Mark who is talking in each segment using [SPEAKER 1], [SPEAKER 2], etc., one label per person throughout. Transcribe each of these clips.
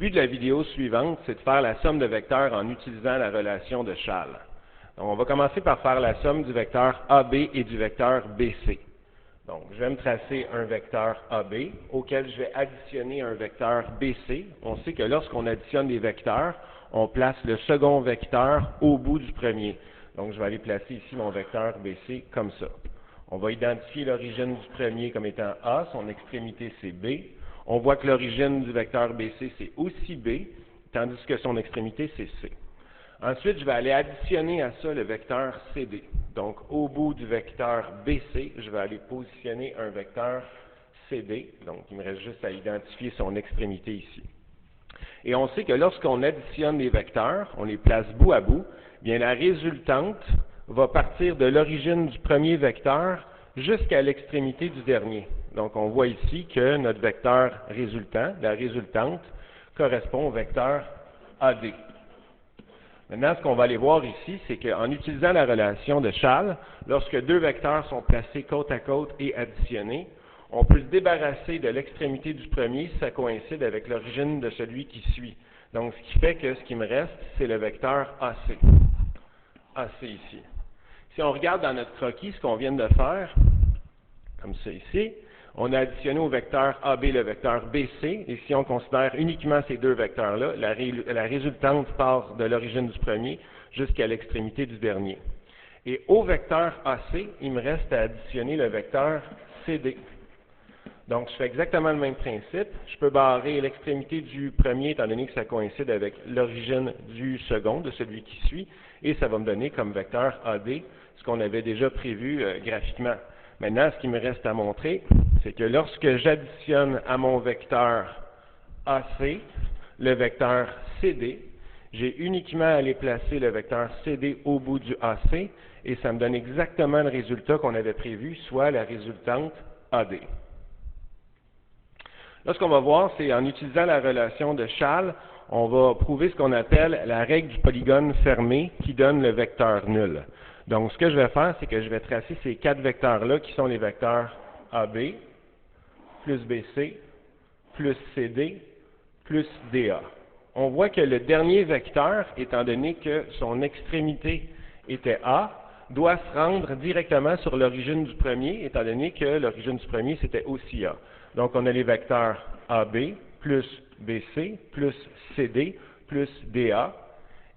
[SPEAKER 1] Le but de la vidéo suivante, c'est de faire la somme de vecteurs en utilisant la relation de Schall. Donc, on va commencer par faire la somme du vecteur AB et du vecteur BC. Donc, je vais me tracer un vecteur AB auquel je vais additionner un vecteur BC. On sait que lorsqu'on additionne des vecteurs, on place le second vecteur au bout du premier. Donc, je vais aller placer ici mon vecteur BC comme ça. On va identifier l'origine du premier comme étant A, son extrémité c'est B. On voit que l'origine du vecteur BC c'est aussi B, tandis que son extrémité c'est C. Ensuite, je vais aller additionner à ça le vecteur CD. Donc, au bout du vecteur BC, je vais aller positionner un vecteur CD. Donc, il me reste juste à identifier son extrémité ici. Et on sait que lorsqu'on additionne les vecteurs, on les place bout à bout, bien la résultante va partir de l'origine du premier vecteur jusqu'à l'extrémité du dernier. Donc, on voit ici que notre vecteur résultant, la résultante, correspond au vecteur AD. Maintenant, ce qu'on va aller voir ici, c'est qu'en utilisant la relation de Schall, lorsque deux vecteurs sont placés côte à côte et additionnés, on peut se débarrasser de l'extrémité du premier si ça coïncide avec l'origine de celui qui suit. Donc, ce qui fait que ce qui me reste, c'est le vecteur AC. AC ici. Si on regarde dans notre croquis ce qu'on vient de faire, comme ça ici, on a additionné au vecteur AB le vecteur BC, et si on considère uniquement ces deux vecteurs-là, la résultante part de l'origine du premier jusqu'à l'extrémité du dernier. Et au vecteur AC, il me reste à additionner le vecteur CD. Donc, je fais exactement le même principe. Je peux barrer l'extrémité du premier, étant donné que ça coïncide avec l'origine du second, de celui qui suit, et ça va me donner comme vecteur AD ce qu'on avait déjà prévu graphiquement. Maintenant, ce qui me reste à montrer, c'est que lorsque j'additionne à mon vecteur AC le vecteur CD, j'ai uniquement à aller placer le vecteur CD au bout du AC, et ça me donne exactement le résultat qu'on avait prévu, soit la résultante AD. Là, ce qu'on va voir, c'est en utilisant la relation de Schall, on va prouver ce qu'on appelle la règle du polygone fermé qui donne le vecteur nul. Donc, ce que je vais faire, c'est que je vais tracer ces quatre vecteurs-là qui sont les vecteurs AB, plus BC, plus CD, plus DA. On voit que le dernier vecteur, étant donné que son extrémité était A, doit se rendre directement sur l'origine du premier, étant donné que l'origine du premier, c'était aussi A. Donc, on a les vecteurs AB, plus BC, plus CD, plus DA.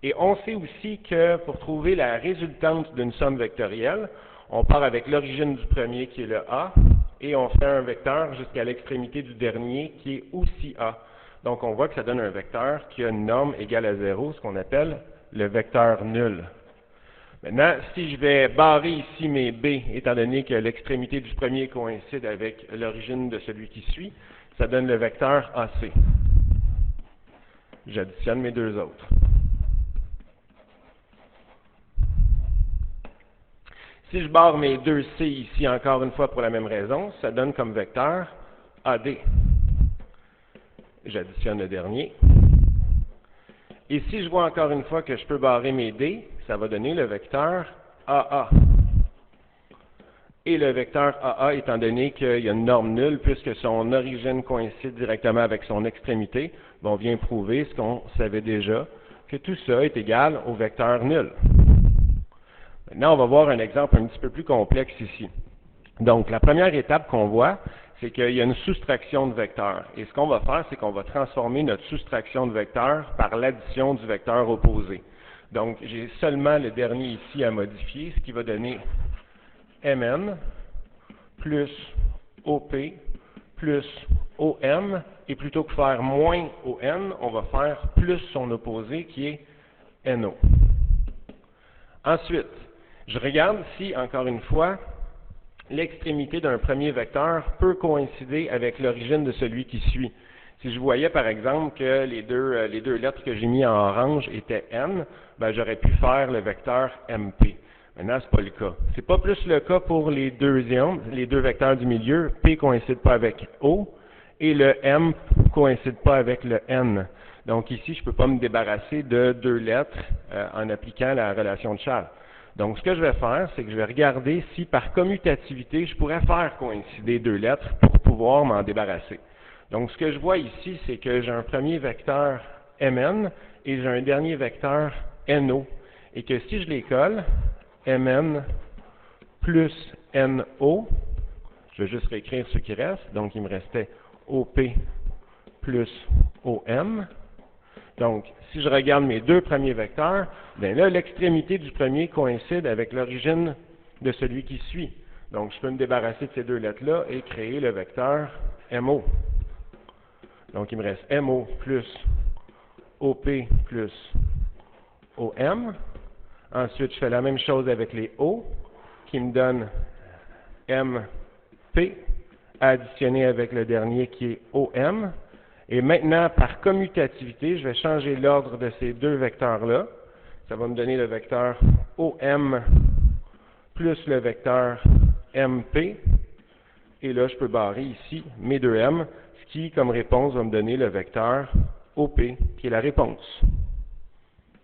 [SPEAKER 1] Et on sait aussi que pour trouver la résultante d'une somme vectorielle, on part avec l'origine du premier qui est le A, et on fait un vecteur jusqu'à l'extrémité du dernier qui est aussi A. Donc, on voit que ça donne un vecteur qui a une norme égale à 0, ce qu'on appelle le vecteur nul. Maintenant, si je vais barrer ici mes B, étant donné que l'extrémité du premier coïncide avec l'origine de celui qui suit, ça donne le vecteur AC. J'additionne mes deux autres. Si je barre mes deux C ici encore une fois pour la même raison, ça donne comme vecteur AD. J'additionne le dernier. Et si je vois encore une fois que je peux barrer mes D, ça va donner le vecteur AA. Et le vecteur AA, étant donné qu'il y a une norme nulle, puisque son origine coïncide directement avec son extrémité, on vient prouver ce qu'on savait déjà, que tout ça est égal au vecteur nul. Maintenant, on va voir un exemple un petit peu plus complexe ici. Donc, la première étape qu'on voit, c'est qu'il y a une soustraction de vecteurs. Et ce qu'on va faire, c'est qu'on va transformer notre soustraction de vecteurs par l'addition du vecteur opposé. Donc, j'ai seulement le dernier ici à modifier, ce qui va donner Mn plus OP plus OM. Et plutôt que faire moins ON, on va faire plus son opposé qui est NO. Ensuite, je regarde si, encore une fois, l'extrémité d'un premier vecteur peut coïncider avec l'origine de celui qui suit. Si je voyais par exemple que les deux lettres que j'ai mis en orange étaient N, ben, j'aurais pu faire le vecteur MP. Maintenant, ce n'est pas le cas. Ce n'est pas plus le cas pour les deux vecteurs du milieu. P ne coïncide pas avec O et le M ne coïncide pas avec le N. Donc ici, je ne peux pas me débarrasser de deux lettres en appliquant la relation de Schall. Donc, ce que je vais faire, c'est que je vais regarder si par commutativité, je pourrais faire coïncider deux lettres pour pouvoir m'en débarrasser. Donc, ce que je vois ici, c'est que j'ai un premier vecteur Mn et j'ai un dernier vecteur No. Et que si je les colle, Mn plus No, je vais juste réécrire ce qui reste. Donc, il me restait OP plus OM. Donc, si je regarde mes deux premiers vecteurs, bien là, l'extrémité du premier coïncide avec l'origine de celui qui suit. Donc, je peux me débarrasser de ces deux lettres-là et créer le vecteur MO. Donc, il me reste MO plus OP plus OM. Ensuite, je fais la même chose avec les O, qui me donne MP, additionné avec le dernier qui est OM. Et maintenant, par commutativité, je vais changer l'ordre de ces deux vecteurs-là. Ça va me donner le vecteur OM plus le vecteur MP. Et là, je peux barrer ici mes deux M, ce qui, comme réponse, va me donner le vecteur OP, qui est la réponse.